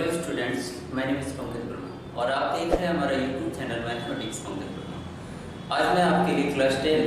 Hello students, my name is Pankaj Verma और आप देख रहे हैं हमारा YouTube channel mathematics Pankaj Verma. आज मैं आपके लिए क्लास 10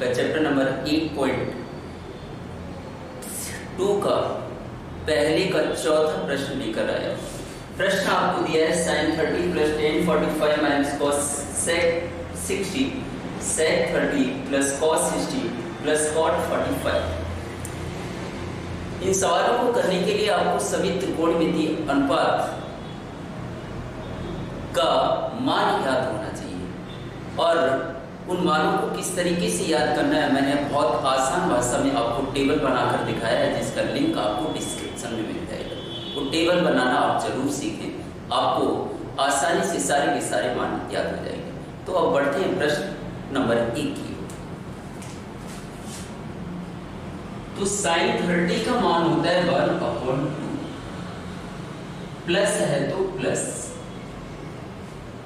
का चैप्टर नंबर 8.2 का पहले का चौथा प्रश्न लेकर आया। प्रश्न आपको दिया है sin 30 + tan 45 - cos sec 60 sec 30 + cos 60 + cot 45। इन सवालों को करने के लिए आपको सभी त्रिकोणमितीय अनुपात का मान याद होना चाहिए और उन मानों को किस तरीके से याद करना है मैंने बहुत आसान भाषा में आपको टेबल बनाकर दिखाया है, जिसका लिंक आपको डिस्क्रिप्शन में मिल जाएगा। वो टेबल बनाना आप जरूर सीखें, आपको आसानी से सारे के सारे मान याद हो जाएंगे। तो अब बढ़ते हैं प्रश्न नंबर 1 की। तो sin 30 का मान होता है 1/2, प्लस है तो प्लस।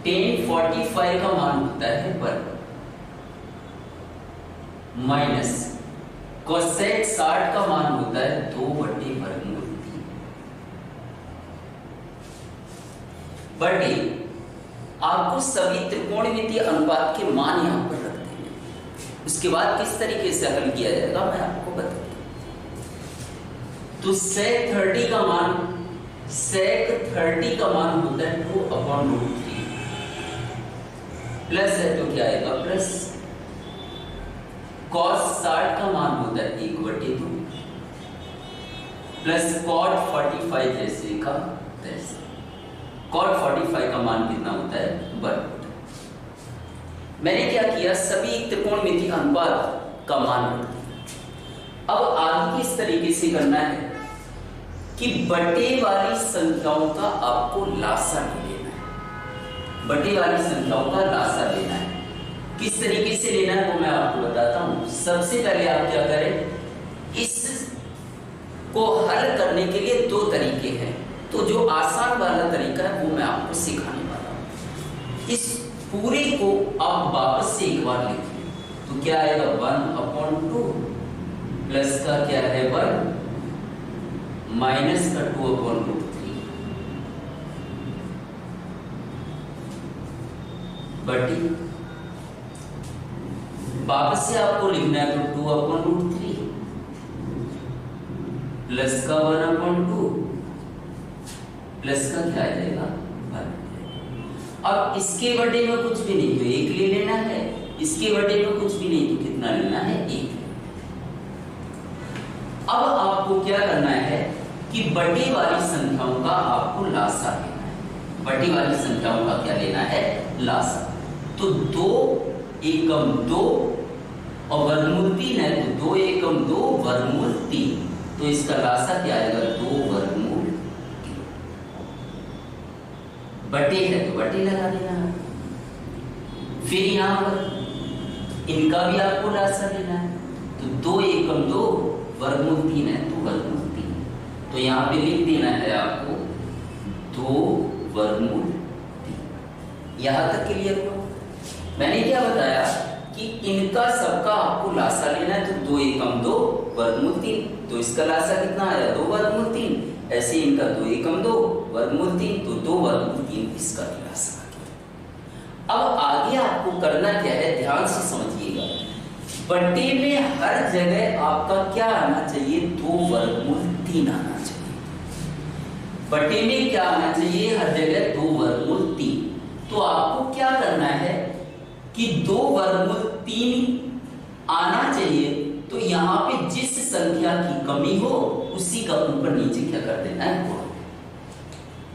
tan 45 का मान होता है 1 माइनस cosec 60 का मान होता है 2/√3 बटे आपको सभी त्रिकोणमितीय अनुपात के मान यहां पर रखते हैं। उसके बाद किस तरीके से हल किया जाएगा मैं आपको बताऊंगा। तो sec 30 का मान होता है 2/√3 प्लस है तो क्या आएगा प्लस। cos 60 का मान होता है 1/2 प्लस cot 45 जैसे का तैसे। cot 45 का मान कितना होता है 1। मैंने क्या किया, सभी त्रिकोणमितीय अनुपात का मान रख दिया। अब आगे किस तरीके से करना है कि बटे वाली संख्याओं का आपको लासा लेना है। बटे वाली संख्याओं का लासा लेना है। किस तरीके से लेना है वो मैं आपको बताता हूं। सबसे पहले आप क्या करें, इस को हल करने के लिए 2 तरीके हैं। तो जो आसान वाला तरीका है वो मैं आपको सिखाने वाला हूं। इस पूरे को आप वापस से एक बार लिखिए तो क्या आएगा 1/2 प्लस का क्या है 1 माइनस का 2/√3 बटी वापस से आपको लिखना है तो 2/√3 प्लस का 1/2 प्लस का क्या आ जाएगा 1। अब इसके बटे में कुछ भी नहीं तो 1 ले लेना है, इसके बटे में कुछ भी नहीं तो कितना लेना है 1। अब आपको क्या करना है कि बटे वाली संख्याओं का आपको लासा लेना है। बटे वाली संख्याओं का क्या लेना है लासा। तो 2 एकम 2 और वर्गमूल 3 है तो 2 एकम 2 वर्गमूल 3। तो इसका लासा क्या आएगा 2/3 बटे है तो बटे लगा देना है। फिर यहां पर इनका भी आपको लासा लेना है तो 2 एकम 2 वर्गमूल 3 है तो वर्गमूल 3। तो यहां पे लिख देना है आपको 2/3। यहां तक क्लियर हुआ। मैंने क्या बताया कि इनका सबका आपको लासा लेना है तो 2 एकम 2 वर्गमूल 3। तो इसका लासा कितना आया 2/3। ऐसे इनका 2 एकम 2 वर्गमूल 3 तो 2/3 इसका लासा आ गया। अब आगे आपको करना क्या है ध्यान से समझिएगा। बटे में हर जगह आपका क्या आना चाहिए 2/3 आना चाहिए। बटे में क्या आना चाहिए हर जगह 2/3। तो आपको क्या करना है कि 2/3 आना चाहिए तो यहां पे जिस संख्या की कमी हो उसी का ऊपर नीचे क्या कर देना है गुणा।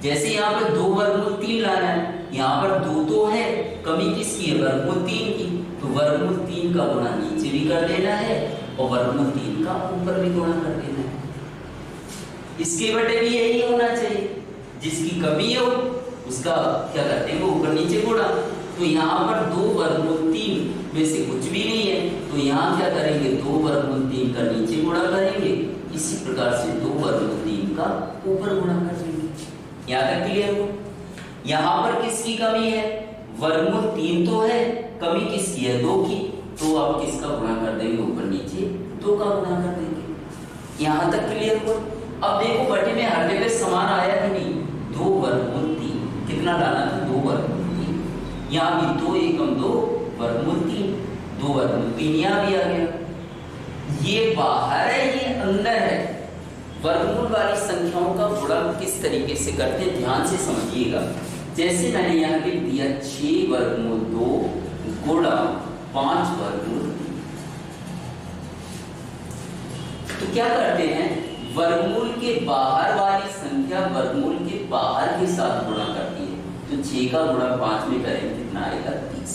जैसे यहां पर 2/3 लाना है, यहां पर 2 तो है, कमी किसकी है 3 की। तो 3 का गुणा नीचे भी कर देना है और 3 का ऊपर भी गुणा कर देना है। इसके बटे भी यही होना चाहिए, जिसकी कमी हो उसका क्या करते हैं ऊपर नीचे गुणा। तो यहाँ पर 2/3 में से कुछ भी नहीं है तो यहाँ क्या करेंगे 2/3 का नीचे गुणा करेंगे, इसी प्रकार से 2/3 का ऊपर गुणा कर देंगे। यहाँ तक क्लियर हो। यहाँ पर किसकी कमी है 3 तो है, कमी किसकी है 2 की। तो आप किसका गुणा कर देंगे ऊपर नीचे 2 का गुणा कर देंगे। यहाँ तक क्लियर हो। अब देखो बटे में हर जगह समान आया कि नहीं 2 वर्गमूल 3, कितना लाना था 2 वर्गमूल 3, यहाँ भी 2 एकम 2 वर्गमूल 3, 2 वर्गमूल 3 यहाँ भी आ गया। ये बाहर है, ये अंदर है। वर्गमूल वाली संख्याओं का गुणा किस तरीके से करते हैं ध्यान से समझिएगा। जैसे मैंने यहाँ लिख दिया 6 वर्गमूल 2 गुणा 5 वर्गमूल 3, तो क्या करते हैं वर्गमूल के बाहर वाली संख्या वर्गमूल के बाहर के साथ गुणा करती है। तो 6 का गुणा 5 में करेंगे कितना आएगा 30।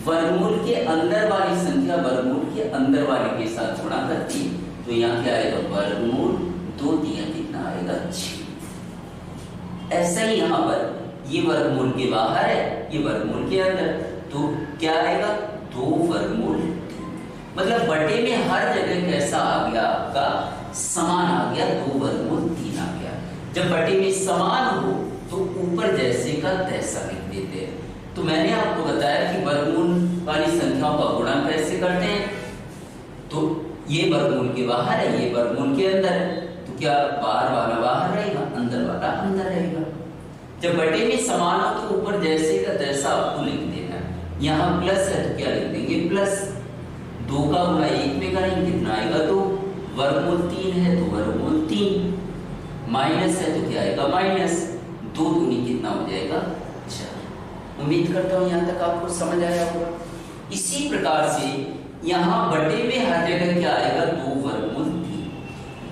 वर्गमूल के अंदर वाली संख्या वर्गमूल के अंदर वाले के साथ गुणा करती है, तो यहाँ क्या आएगा वर्गमूल 2 दिया कितना आएगा 6। ऐसा ही यहाँ पर ये वर्गमूल के बाहर है, ये वर्गमूल के अंदर, तो क्या आएगा 2 वर्गमूल 3। मतलब बटे में हर जगह कैसा आ गया आपका समान आ गया, 2 वर्गमूल 3 आ गया। जब बटे में समान हो तो ऊपर जैसे का तैसा लिख देते हैं। तो मैंने आपको बताया कि वर्गमूल वाली संख्याओं का गुणा कैसे करते हैं। तो ये वर्गमूल के बाहर है, ये वर्गमूल के अंदर है, तो क्या बाहर वाला बाहर रहेगा, अंदर वाला अंदर रहेगा। जब बटे में समान हो तो ऊपर जैसे का तैसा आपको लिख देना है। यहाँ प्लस है तो क्या लिख देंगे प्लस, 2 का गुणा 1 में करेंगे कितना आएगा 2, वर्गमूल 3 है तो वर्गमूल 3, माइनस है तो क्या आएगा माइनस, 2 दूनी कितना हो जाएगा 4। उम्मीद करता हूँ यहाँ तक आपको समझ आया होगा। इसी प्रकार से यहाँ बटे में हर जगह क्या आएगा 2 वर्गमूल 3,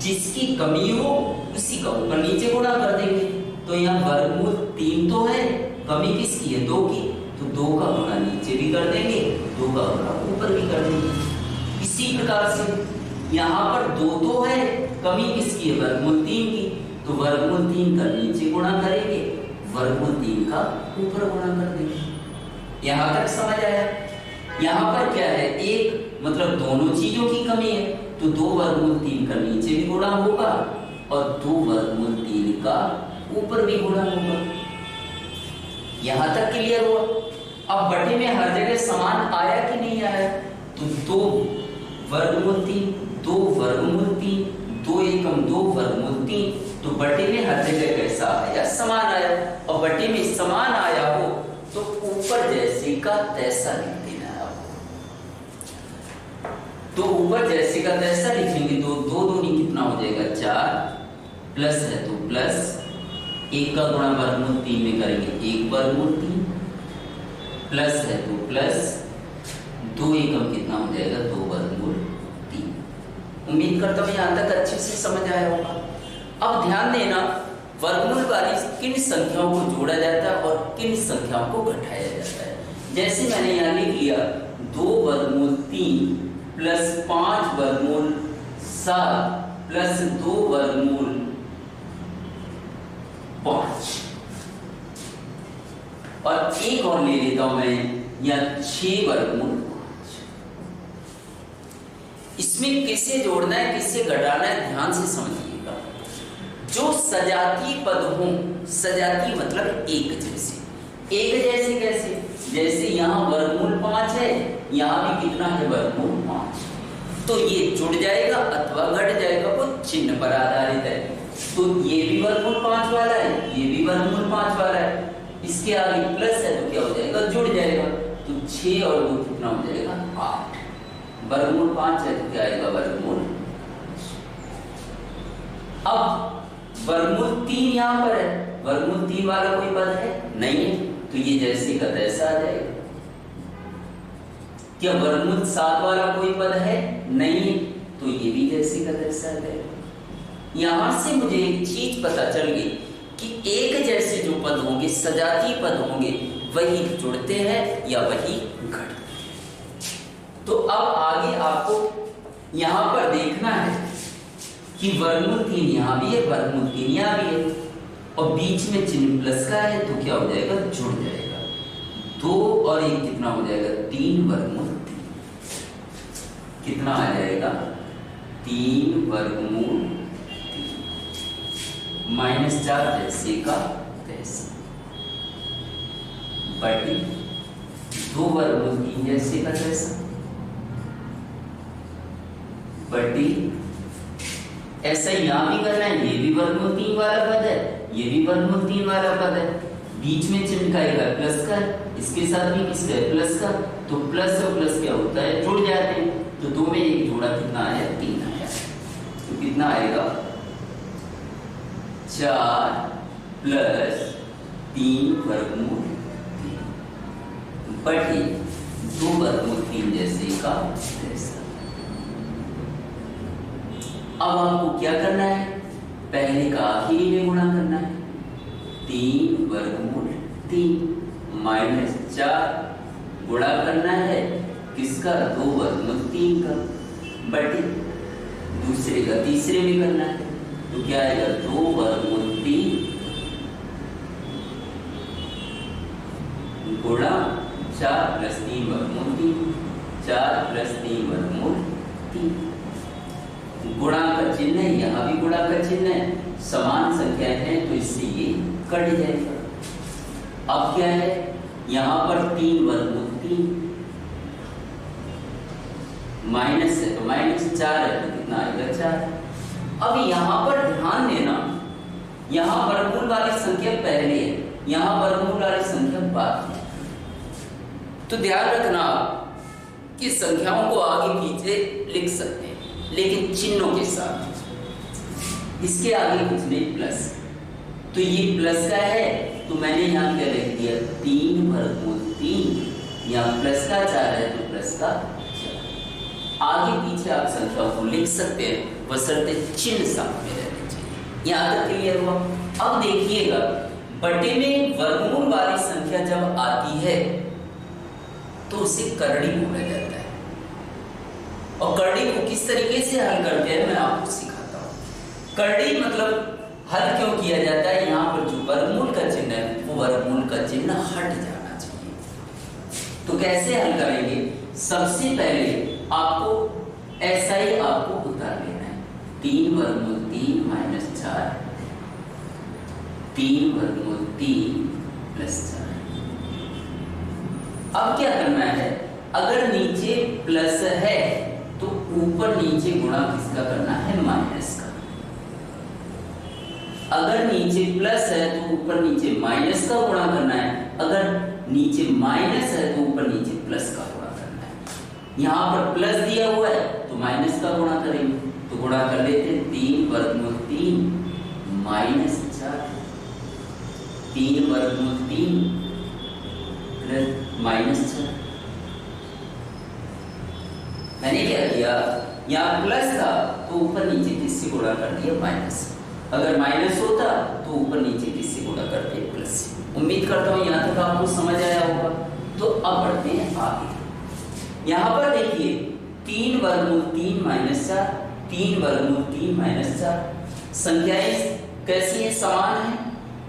जिसकी कमी हो उसी का ऊपर नीचे गुणा कर देंगे। तो यहाँ वर्गमूल 3 तो है, कमी किसकी है 2 की, तो 2 का गुणा नीचे भी कर देंगे, 2 का गुणा ऊपर भी कर देंगे। इसी प्रकार से यहाँ पर 2 तो है, कमी किसकी है वर्गमूल 3 की, तो वर्गमूल 3 का नीचे गुणा करेंगे, वर्गमूल 3 का ऊपर गुणा कर देंगे। यहाँ तक समझ आया। यहाँ पर क्या है एक मतलब दोनों चीजों की कमी है, तो 2 वर्गमूल 3 का नीचे भी गुणा होगा और 2 वर्गमूल 3 का ऊपर भी गुणा होगा। यहाँ तक क्लियर हुआ। अब बटे में हर जगह समान आया कि नहीं आया, तो 2 वर्गमूल 3, 2 वर्गमूल 3, 2 एकम 2 वर्गमूल 3, तो बटे में हर जगह कैसा आया समान आया। और बटे में समान आया हो तो ऊपर जैसे का तैसा लिख देना है आपको। तो ऊपर जैसे का तैसा लिखेंगे तो 2 दूनी कितना हो जाएगा 4, प्लस है तो प्लस, 1 का गुणा वर्गमूल 3 में करेंगे 1 वर्गमूल 3, प्लस है तो प्लस, 2 एकम कितना हो जाएगा 2 वर्गमूल 3। उम्मीद करता हूँ यहाँ तक अच्छे से समझ आया होगा। अब ध्यान देना वर्गमूल वाली किन संख्याओं को जोड़ा जाता है और किन संख्याओं को घटाया जाता है। जैसे मैंने यहाँ लिख लिया 2 वर्गमूल 3 प्लस 5 वर्गमूल 7 प्लस 2 वर्गमूल 5, और एक और ले लेता हूं मैं या 6 वर्गमूल 5। इसमें किसे जोड़ना है किसे घटाना है ध्यान से समझिएगा। जो सजातीय पद हो, सजातीय मतलब एक जैसे, एक जैसे कैसे, जैसे यहाँ वर्गमूल 5 है, यहाँ भी कितना है वर्गमूल 5, तो ये जुड़ जाएगा अथवा घट जाएगा, वो चिन्ह पर आधारित है। तो ये भी वर्गमूल 5 वाला है, ये भी वर्गमूल 5 वाला है, इसके आगे प्लस है तो क्या हो जाएगा जुड़ जाएगा, तो 6 और 2 कितना हो जाएगा 8, वर्गमूल 5 है तो क्या आएगा वर्गमूल। अब वर्गमूल 3 यहाँ पर है, वर्गमूल 3 वाला कोई पद है नहीं है, तो ये जैसे का तैसा आ जाएगा। क्या वर्गमूल 7 वाला कोई पद है नहीं है, तो ये भी जैसे का तैसा आ जाएगा। यहां से मुझे एक चीज पता चल गई कि एक जैसे जो पद होंगे सजातीय पद होंगे वही जुड़ते हैं या वही घटते हैं। तो अब आगे आपको यहां पर देखना है कि वर्गमूल 3 यहाँ भी है, वर्गमूल 3 यहाँ भी है, और बीच में चिन्ह प्लस का है तो क्या हो जाएगा जुड़ जाएगा। 2 और 1 कितना हो जाएगा 3 वर्गमूल 3, कितना आ जाएगा 3 वर्गमूल 3 माइनस 4 जैसे का तैसे, बटी 2 वर्गमूल 3 जैसे का तैसा, बटी ऐसा यहाँ भी करना है, ये भी वर्गमूल 3 वाला पद है, ये भी वर्गमूल 3 वाला पद है, बीच में चिन्ह का है प्लस का, इसके साथ भी किसका है प्लस का, तो प्लस और प्लस क्या होता है जुड़ जाते हैं, तो 2 में 1 जोड़ा कितना आया 3 आया, तो कितना आएगा 4 प्लस 3 वर्गमूल 3 बटे 2 वर्गमूल 3 जैसे का जैसा। अब आपको क्या करना है, पहले का आखिरी में गुणा करना है, 3 वर्गमूल 3 माइनस 4 गुणा करना है किसका 2 वर्गमूल 3 का बटे दूसरे का तीसरे में करना है, तो क्या आएगा 2 वर्गमूल 3 गुणा 4 प्लस 3 वर्गमूल 3, 4 प्लस 3 वर्गमूल 3। गुणा का चिन्ह है, यहाँ भी गुणा का चिन्ह है, समान संख्या है तो इससे ये कट जाएगा। अब क्या है, यहाँ पर 3 वर्गमूल 3 माइनस है तो माइनस 4 है तो कितना आएगा 4। अब यहाँ पर ध्यान देना, यहाँ वर्गमूल वाली संख्या पहले है, यहाँ वर्गमूल वाली संख्या बाद है, तो ध्यान रखना कि संख्याओं को आगे पीछे लिख सकते हैं लेकिन चिन्हों के साथ, इसके आगे कुछ नहीं प्लस, तो ये प्लस का है तो मैंने यहाँ क्या लिख दिया 3 वर्गमूल 3, यहाँ प्लस का 4 है तो प्लस का 4। आगे पीछे आप संख्याओं को लिख सकते हैं बशर्ते चिन्ह साथ में रहने चाहिए। यहाँ तक क्लियर हुआ। अब देखिएगा बटे में वर्गमूल वाली संख्या जब आती है तो उसे करड़ी बोला जाता है, और करड़ी को किस तरीके से हल करते हैं मैं आपको सिखाता हूँ। करड़ी मतलब हल क्यों किया जाता है, यहाँ पर जो वर्गमूल का चिन्ह है वो वर्गमूल का चिन्ह हट जाना चाहिए। तो कैसे हल करेंगे, सबसे पहले आपको ऐसा ही आपको उतार लेना है, 3 वर्गमूल 3 माइनस 4, 3 वर्गमूल 3 प्लस 4। अब क्या करना है, अगर नीचे प्लस है तो ऊपर नीचे गुणा किसका करना है माइनस का, अगर नीचे प्लस है तो ऊपर नीचे माइनस का गुणा करना है, अगर नीचे माइनस है तो ऊपर नीचे प्लस का गुणा करना है। यहाँ पर प्लस दिया हुआ है तो माइनस का गुणा करेंगे, तो गुणा कर लेते हैं 3 वर्गमूल 3 माइनस 4, 3 वर्गमूल 3 प्लस माइनस 4। मैंने क्या किया, यहाँ प्लस था तो ऊपर नीचे किससे गुणा कर दिया माइनस, अगर माइनस होता तो ऊपर नीचे किससे गुणा करते प्लस। उम्मीद करता हूँ यहाँ तक आपको समझ आया होगा। तो अब बढ़ते हैं आगे। यहाँ पर देखिए 3 वर्गमूल 3 माइनस 4, 3 वर्गमूल 3 माइनस 4, संख्याएं कैसी है समान है,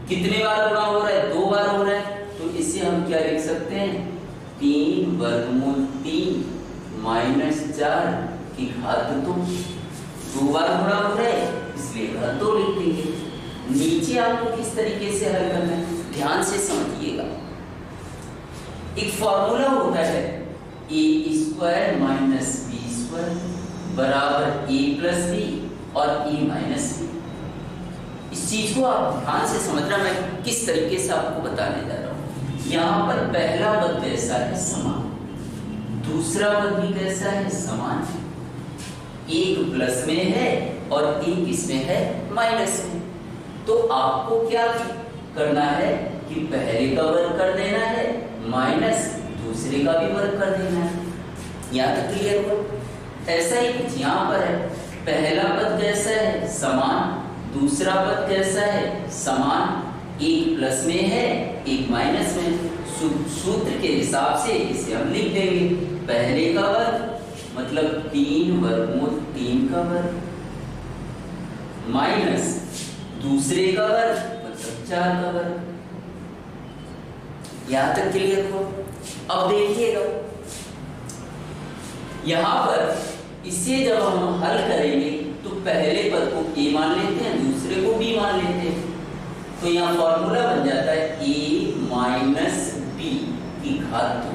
कितने बार गुणा हो रहा है 2 बार हो रहा है, तो इसे हम क्या लिख सकते हैं 3 वर्गमूल 3 माइनस 4 की घात 2 बार गुणा हो रहा है इसलिए घात 2 लिख देंगे। नीचे आपको किस तरीके से हल करना है ध्यान से समझिएगा। एक फॉर्मूला होता है A square minus B square बराबर ए प्लस बी और ए माइनस बी। इस चीज को आप ध्यान से समझना, मैं किस तरीके से आपको बताने जा रहा हूँ। यहाँ पर पहला पद कैसा है समान, दूसरा पद भी कैसा है समान, एक प्लस में है और एक इसमें है माइनस में। तो आपको क्या करना है कि पहले का वर्ग कर देना है माइनस दूसरे का भी वर्ग कर देना है। यहाँ तक क्लियर हुआ। ऐसा ही कुछ यहाँ पर है, पहला पद कैसा है समान, दूसरा पद कैसा है समान, एक प्लस में है एक माइनस में। सूत्र के हिसाब से इसे हम लिख देंगे, पहले का वर्ग मतलब 3 वर्गमूल 3 का वर्ग माइनस दूसरे का वर्ग मतलब 4 का वर्ग। यहां तक क्लियर हो। अब देखिएगा यहां पर इसे जब हम हल करेंगे तो पहले पद को a मान लेते हैं, दूसरे को b मान लेते हैं, तो यहाँ फॉर्मूला बन जाता है a माइनस बी की घात 2,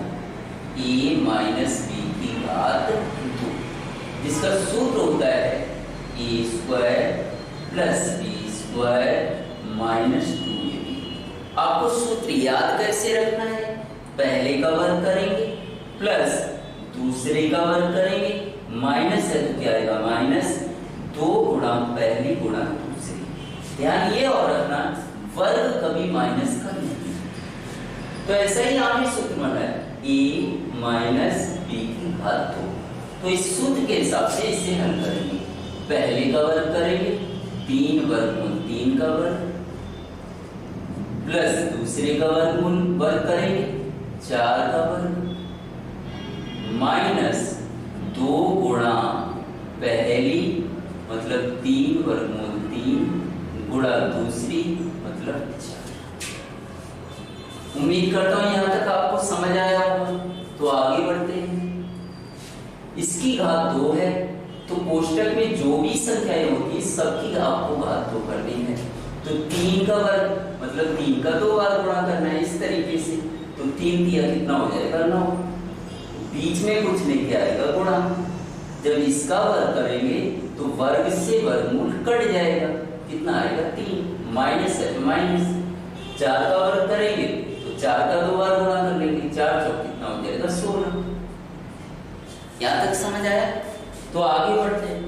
a माइनस बी की घात 2, जिसका सूत्र होता है A square plus B square minus 2ab। आपको सूत्र याद कैसे रखना है? पहले का वर्ग करेंगे प्लस दूसरे का वर्ग करेंगे, माइनस है तो क्या आएगा? माइनस 2 गुणा पहली गुणा दूसरी। ध्यान ये और रखना, वर्ग कभी माइनस का नहीं। तो ऐसा ही आपने सूत्र बना है a माइनस बी की घात 2। तो इस सूत्र के हिसाब से इसे हल करेंगे। पहले का वर्ग करेंगे 3 वर्गमूल 3 का वर्ग प्लस दूसरे का वर्ग करेंगे 4 का वर्ग माइनस 2 गुणा पहली मतलब 3 वर्गमूल 3 गुणा दूसरी मतलब 4। उम्मीद करता हूं यहां तक आपको समझ आया होगा। तो आगे बढ़ते हैं। इसकी घात 2 है तो कोष्टक में जो भी संख्याएं होती है सबकी आपको घात 2 करनी है। तो 3 का वर्ग मतलब 3 का 2 बार गुणा करना है इस तरीके से। तो 3 दिया कितना हो जाएगा? 9। बीच में कुछ नहीं क्या आएगा? गुणा। जब इसका वर्ग करेंगे तो वर्ग से वर्गमूल कट जाएगा, कितना आएगा? 3। माइनस है तो माइनस। 4 का वर्ग करेंगे तो 4 का 2 बार गुणा कर लेंगे, 4 चौक कितना हो जाएगा? 16। यहां तक समझ आया? तो आगे बढ़ते हैं।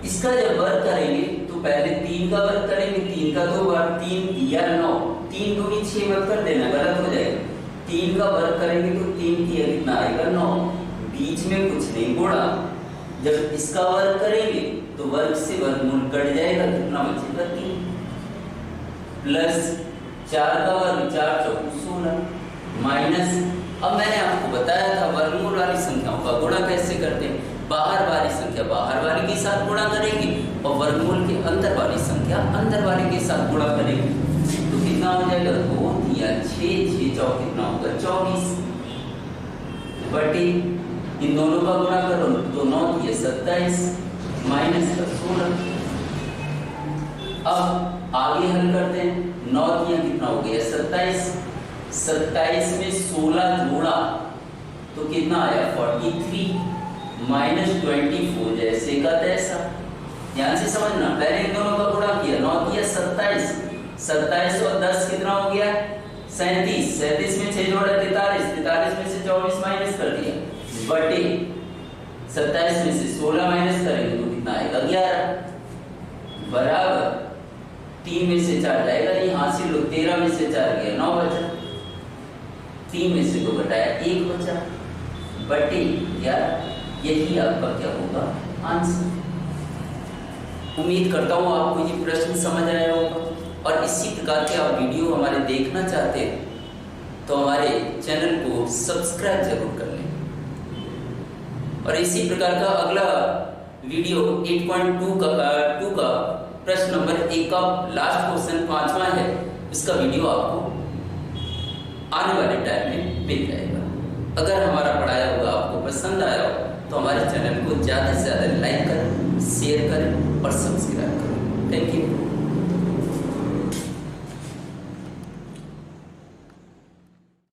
इसका जब वर्ग करेंगे तो पहले 3 का वर्ग करेंगे, 3 का 2 बार, 3 दिया 9, 3 दूनी 6 मत कर देना, गलत हो जाएगा। 3 का वर्ग करेंगे तो 3 दिया कितना आएगा? 9। बीच में कुछ नहीं, गुणा। जब इसका वर्ग करेंगे तो वर्ग से वर्गमूल कट जाएगा, कितना बचेगा? 3 प्लस 4 का वर्ग 4 चौक 16 माइनस। अब मैंने आपको बताया था वर्गमूल वाली संख्याओं का गुणा कैसे करते हैं। बाहर वाली संख्या बाहर वाली के साथ गुणा करेंगे और वर्गमूल के अंदर वाली संख्या अंदर वाली के साथ गुणा करेंगे। तो कितना हो जाएगा? 2 दिया 6, 6 चौक कितना होगा? 24 बटे इन दोनों का गुणा करो तो 9 दिया 27 माइनस का 16। अब आगे हल करते हैं। 9 दिया कितना हो गया? 27। 27 में 16 जोड़ा तो कितना आया? 43 माइनस 24 जैसे का तैसा। ध्यान से समझना, पहले इन दोनों का गुणा किया, 9 दिया 27, 27 और 10 कितना हो गया? 37, 37 में 6 जोड़ा 43, 43 में से 24 माइनस कर दिया बटे 27 में से 16 माइनस करेंगे तो कितना आएगा? 11 बराबर 3 में से 4 जाएगा, नहीं हासिल लो, 13 में से 4 गया 9 बचा, 3 में से 2 घटाया 1 बचा बटे 11। यही आपका क्या होगा? आंसर। उम्मीद करता हूँ आपको ये प्रश्न समझ आया होगा। और इसी प्रकार के आप वीडियो हमारे देखना चाहते हैं तो हमारे चैनल को सब्सक्राइब जरूर कर लें। और इसी प्रकार का अगला वीडियो 8.2 का प्रश्न नंबर 1 का लास्ट क्वेश्चन 5वां है, इसका वीडियो आपको आने वाले टाइम में मिल जाएगा। अगर हमारा पढ़ाया हुआ आपको पसंद आया हो तो हमारे चैनल को ज़्यादा से ज़्यादा लाइक करें, शेयर करें और सब्सक्राइब करें। Thank you.